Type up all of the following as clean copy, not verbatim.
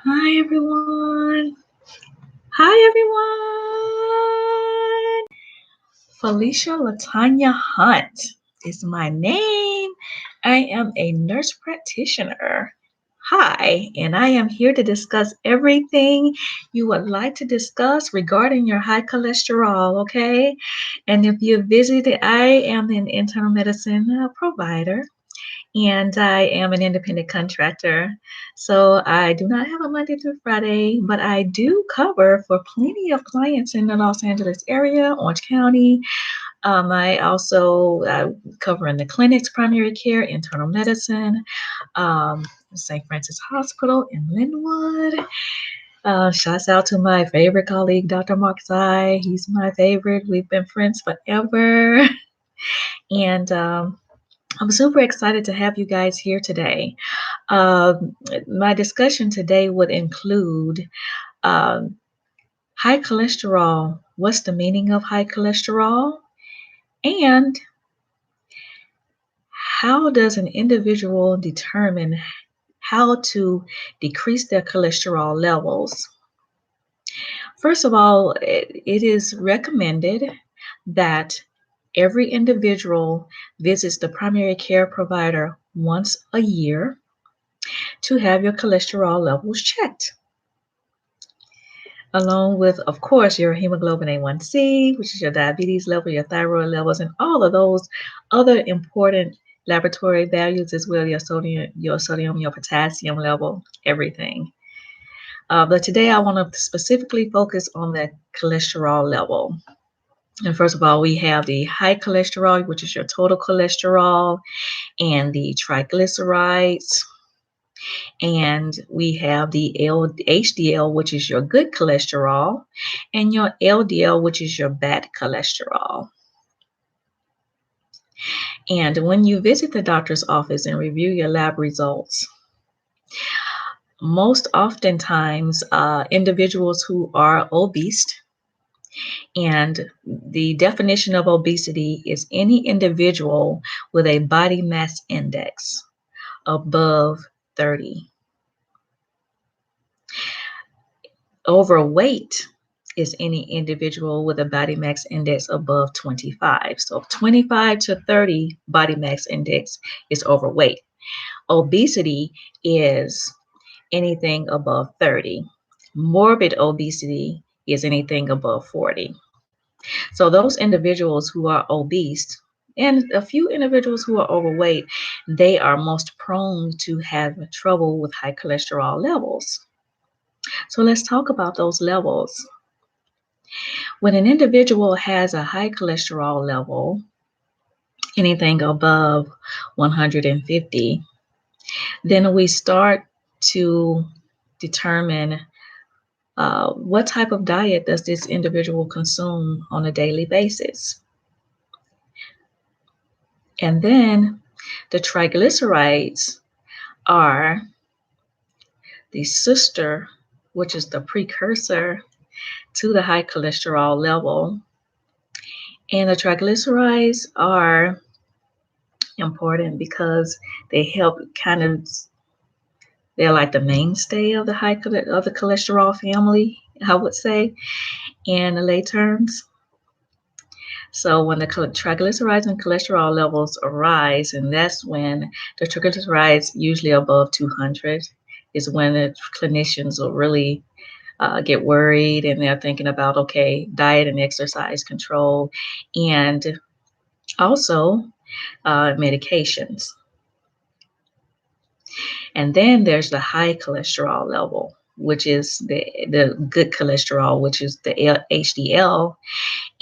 Hi, everyone. Hi, everyone. Felicia Latonya Hunt is my name. I am a nurse practitioner. Hi, and I am here to discuss everything you would like to discuss regarding your high cholesterol, okay? And if you're visited, I am an internal medicine provider and I am an independent contractor. So I do not have a Monday through Friday, but I do cover for plenty of clients in the Los Angeles area, Orange County. I also cover in the clinics, primary care, internal medicine, um, St. Francis Hospital in Linwood. Shouts out to my favorite colleague, Dr. Mark Tsai. He's my favorite. We've been friends forever. And I'm super excited to have you guys here today. Um, my discussion today would include um, high cholesterol. What's the meaning of high cholesterol? And how does an individual determine how to decrease their cholesterol levels? First of all, it is recommended that every individual visits the primary care provider once a year to have your cholesterol levels checked, along with, of course, your hemoglobin A1C, which is your diabetes level, your thyroid levels, and all of those other important laboratory values as well, your sodium, your potassium level, everything. But today I want to specifically focus on the cholesterol level. And first of all, we have the high cholesterol, which is your total cholesterol, and the triglycerides. And we have the HDL, which is your good cholesterol, and your LDL, which is your bad cholesterol. And when you visit the doctor's office and review your lab results, most oftentimes individuals who are obese, and the definition of obesity is any individual with a body mass index above 30. Overweight is any individual with a body mass index above 25. So 25 to 30 body mass index is overweight. Obesity is anything above 30. Morbid obesity is anything above 40. So those individuals who are obese and a few individuals who are overweight, they are most prone to have trouble with high cholesterol levels. So let's talk about those levels. When an individual has a high cholesterol level, anything above 150, then we start to determine what type of diet does this individual consume on a daily basis. And then the triglycerides are the sister, which is the precursor to the high cholesterol level. And the triglycerides are important because they help they're like the mainstay of the cholesterol family, I would say, in lay terms. So when the triglycerides and cholesterol levels arise, and that's when the triglycerides usually above 200 is when the clinicians will really get worried, and they're thinking about, okay, diet and exercise control, and also medications. And then there's the high cholesterol level, which is the good cholesterol, which is the HDL.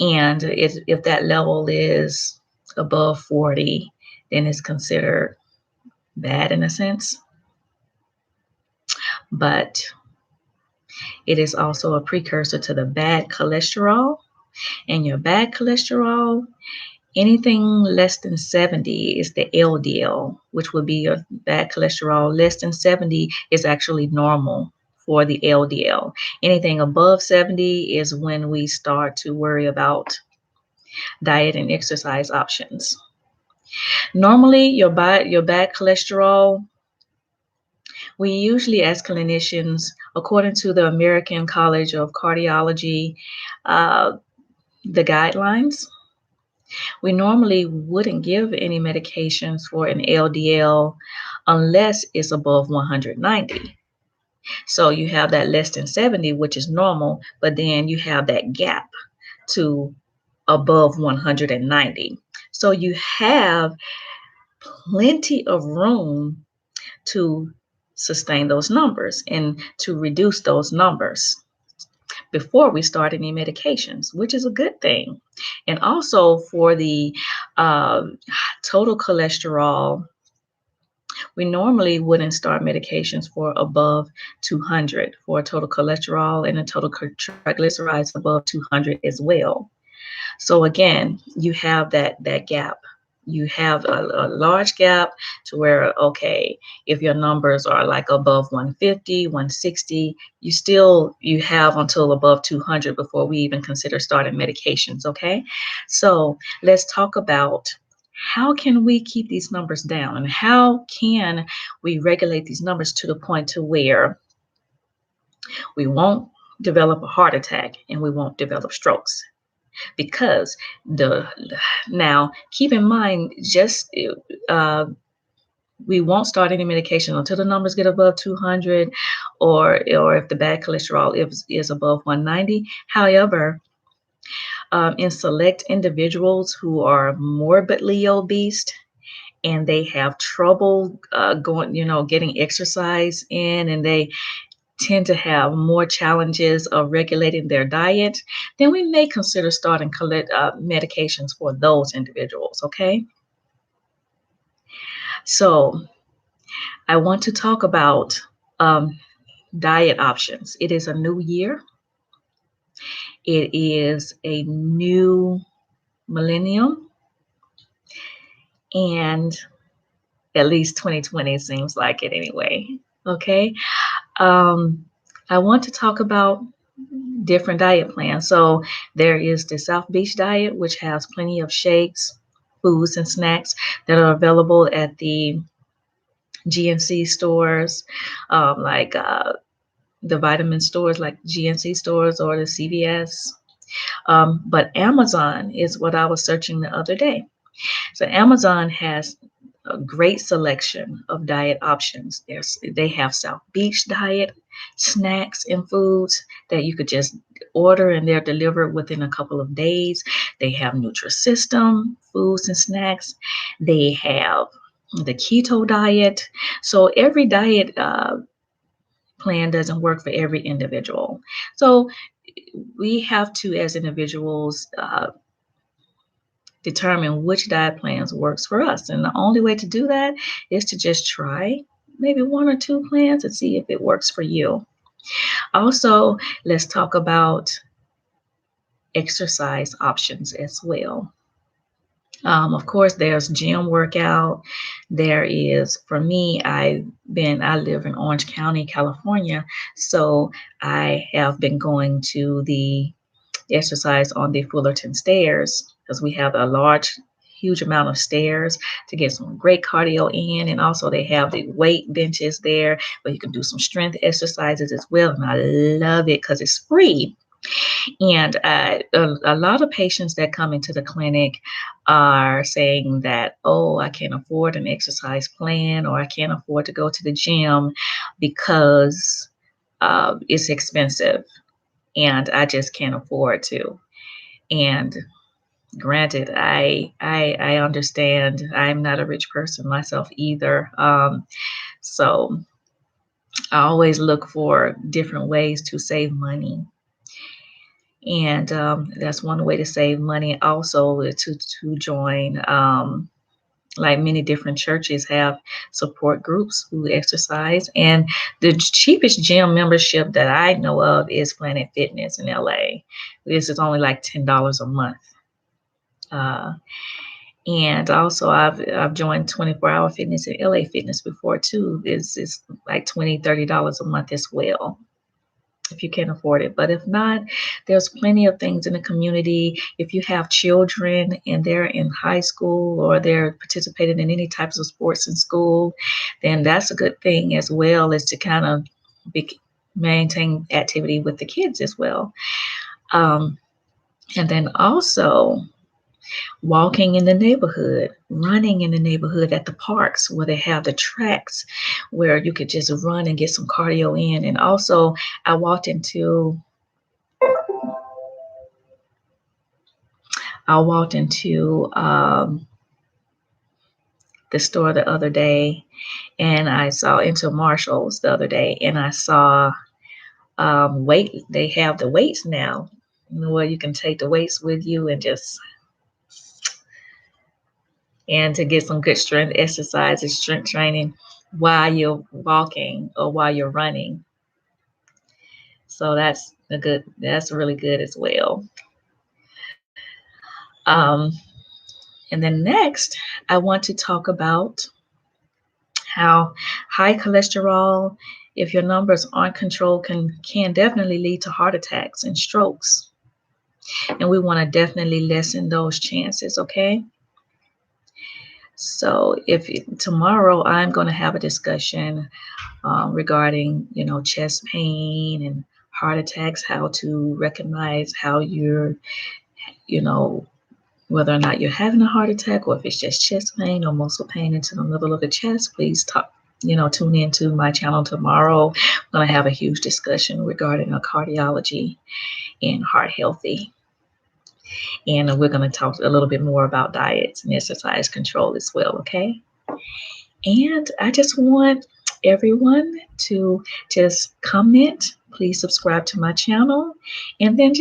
And if that level is above 40, then it's considered bad in a sense. But it is also a precursor to the bad cholesterol. And your bad cholesterol, anything less than 70 is the LDL, which would be your bad cholesterol. Less than 70 is actually normal for the LDL. Anything above 70 is when we start to worry about diet and exercise options. Normally, your bad cholesterol We usually, as clinicians, according to the American College of Cardiology, uh, the guidelines, we normally wouldn't give any medications for an LDL unless it's above 190. So you have that less than 70, which is normal, but then you have that gap to above 190. So you have plenty of room to sustain those numbers and to reduce those numbers before we start any medications, which is a good thing. And also for the uh, total cholesterol, we normally wouldn't start medications for above 200 for total cholesterol and a total triglycerides above 200 as well. So again, you have that gap. You have a large gap to where, okay, if your numbers are like above 150, 160, you have until above 200 before we even consider starting medications, okay? So let's talk about how can we keep these numbers down and how can we regulate these numbers to the point to where we won't develop a heart attack and we won't develop strokes. Because the now keep in mind, just uh, we won't start any medication until the numbers get above 200, or if the bad cholesterol is above 190. However, in select individuals who are morbidly obese and they have trouble getting exercise in, and they tend to have more challenges of regulating their diet, then we may consider starting medications for those individuals, okay? So I want to talk about diet options. It is a new year. It is a new millennium, and at least 2020 seems like it anyway, okay? Um, I want to talk about different diet plans. So there is the South Beach diet, which has plenty of shakes, foods, and snacks that are available at the GNC stores, like the vitamin stores like GNC stores or the CVS. But Amazon is what I was searching the other day. So Amazon has a great selection of diet options. They have South Beach diet snacks and foods that you could just order and they're delivered within a couple of days. They have Nutrisystem foods and snacks. They have the keto diet. So every diet plan doesn't work for every individual. So we have to, as individuals, determine which diet plans works for us. And the only way to do that is to just try maybe one or two plans and see if it works for you. Also, let's talk about exercise options as well. Of course, there's gym workout. There is, for me, I live in Orange County, California, so I have been going to the exercise on the Fullerton stairs because we have huge amount of stairs to get some great cardio in. And also they have the weight benches there where you can do some strength exercises as well. And I love it because it's free. And a lot of patients that come into the clinic are saying that, oh, I can't afford an exercise plan, or I can't afford to go to the gym because it's expensive and I just can't afford to. And granted, I understand. I'm not a rich person myself either. So I always look for different ways to save money. And that's one way to save money. Also, to join, like many different churches have support groups who exercise. And the cheapest gym membership that I know of is Planet Fitness in LA. This is only like $10 a month. And also I've joined 24-hour fitness and LA Fitness before too. It's like $20, $30 a month as well. if you can afford it. But if not, there's plenty of things in the community. If you have children and they're in high school or they're participating in any types of sports in school, then that's a good thing as well, is to kind of maintain activity with the kids as well. And then also walking in the neighborhood, running in the neighborhood at the parks where they have the tracks where you could just run and get some cardio in. And also, I walked into the store the other day, and I saw into Marshall's the other day, and I saw weight. They have the weights now, where you can take the weights with you and to get some good strength exercises, strength training while you're walking or while you're running. So that's really good as well. And then next, I want to talk about how high cholesterol, if your numbers aren't controlled, can definitely lead to heart attacks and strokes. And we want to definitely lessen those chances, okay? So tomorrow I'm going to have a discussion regarding, chest pain and heart attacks, how to recognize how you're, whether or not you're having a heart attack or if it's just chest pain or muscle pain into the middle of the chest. Please tune into my channel tomorrow. I'm going to have a huge discussion regarding cardiology and heart healthy. And we're going to talk a little bit more about diets and exercise control as well, okay? And I just want everyone to just comment. Please subscribe to my channel. And then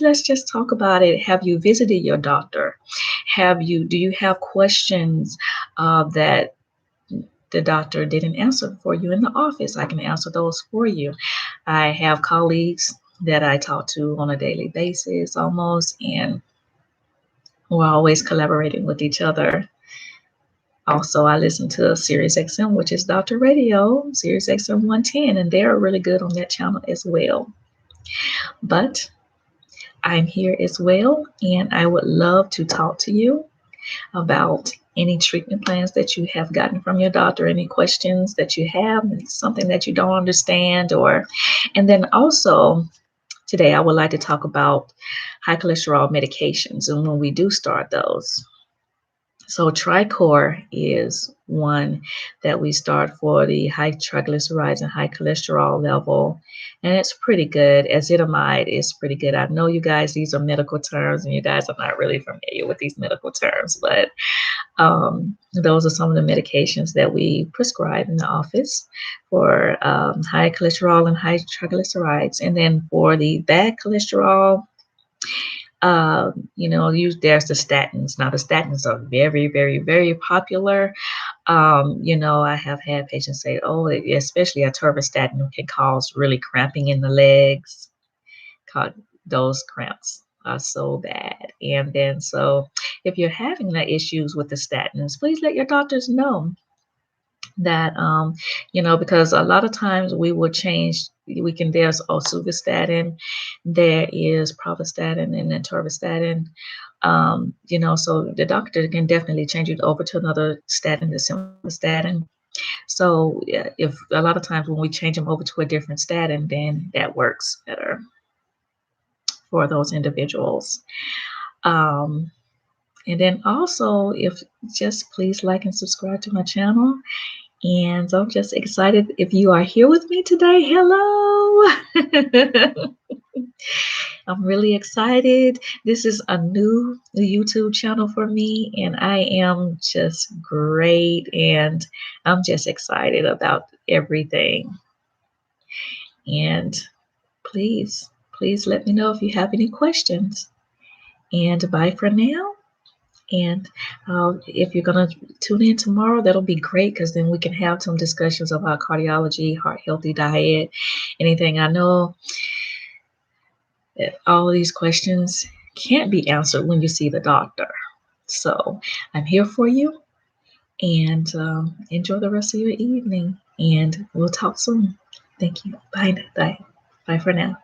let's just talk about it. Have you visited your doctor? Do you have questions that the doctor didn't answer for you in the office? I can answer those for you. I have colleagues that I talk to on a daily basis almost, and we're always collaborating with each other. Also, I listen to Sirius XM, which is Dr. Radio, Sirius XM 110, and they're really good on that channel as well. But I'm here as well, and I would love to talk to you about any treatment plans that you have gotten from your doctor, any questions that you have, something that you don't understand, and then also today I would like to talk about high cholesterol medications and when we do start those. So Tricor is one that we start for the high triglycerides and high cholesterol level, and it's pretty good. Ezetimibe is pretty good. I know you guys, these are medical terms, and you guys are not really familiar with these medical terms, but those are some of the medications that we prescribe in the office for high cholesterol and high triglycerides. And then for the bad cholesterol, there's the statins. Now the statins are very, very, very popular. I have had patients say, especially atorvastatin can cause really cramping in the legs. Those cramps are so bad. And then so if you're having the issues with the statins, please let your doctors know that because a lot of times there's rosuvastatin, there is pravastatin and atorvastatin, so the doctor can definitely change you over to another statin, the simvastatin. So if a lot of times when we change them over to a different statin, then that works better for those individuals. And then also, please like and subscribe to my channel. And I'm just excited if you are here with me today. Hello. I'm really excited. This is a new YouTube channel for me, and I am just great, and I'm just excited about everything. And please let me know if you have any questions. And bye for now. And if you're going to tune in tomorrow, that'll be great, because then we can have some discussions about cardiology, heart healthy diet, anything. I know that all of these questions can't be answered when you see the doctor. So I'm here for you, and enjoy the rest of your evening, and we'll talk soon. Thank you. Bye. Bye. Bye for now.